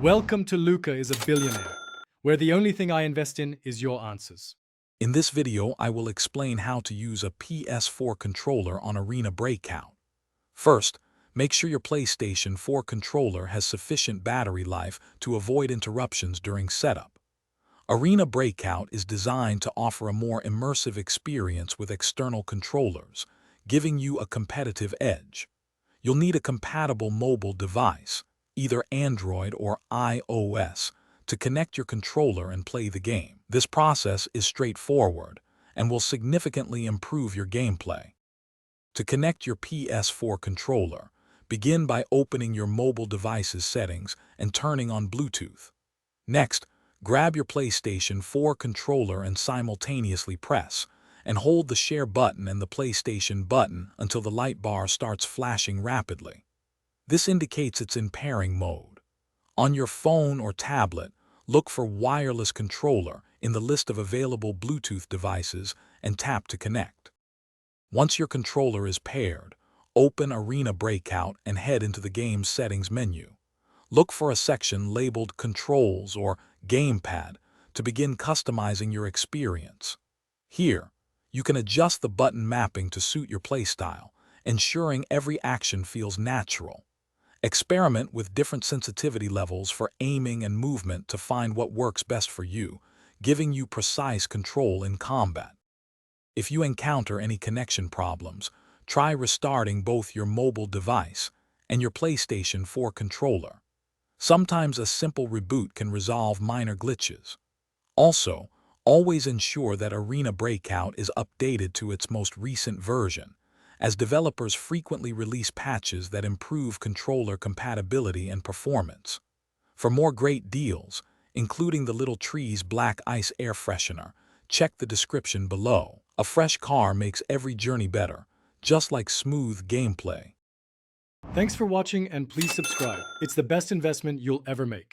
Welcome to Luca is a Billionaire, where the only thing I invest in is your answers. In this video, I will explain how to use a PS4 controller on Arena Breakout. First, make sure your PlayStation 4 controller has sufficient battery life to avoid interruptions during setup. Arena Breakout is designed to offer a more immersive experience with external controllers, giving you a competitive edge. You'll need a compatible mobile device, either Android or iOS, to connect your controller and play the game. This process is straightforward and will significantly improve your gameplay. To connect your PS4 controller, begin by opening your mobile device's settings and turning on Bluetooth. Next, grab your PlayStation 4 controller and simultaneously press and hold the share button and the PlayStation button until the light bar starts flashing rapidly. This indicates it's in pairing mode. On your phone or tablet, look for wireless controller in the list of available Bluetooth devices and tap to connect. Once your controller is paired, open Arena Breakout and head into the game's settings menu. Look for a section labeled Controls or Gamepad to begin customizing your experience. Here, you can adjust the button mapping to suit your playstyle, ensuring every action feels natural. Experiment with different sensitivity levels for aiming and movement to find what works best for you, giving you precise control in combat. If you encounter any connection problems, try restarting both your mobile device and your PlayStation 4 controller. Sometimes a simple reboot can resolve minor glitches. Also, always ensure that Arena Breakout is updated to its most recent version, as developers frequently release patches that improve controller compatibility and performance. For more great deals, including the Little Trees Black Ice Air Freshener, check the description below. A fresh car makes every journey better, just like smooth gameplay. Thanks for watching and please subscribe. It's the best investment you'll ever make.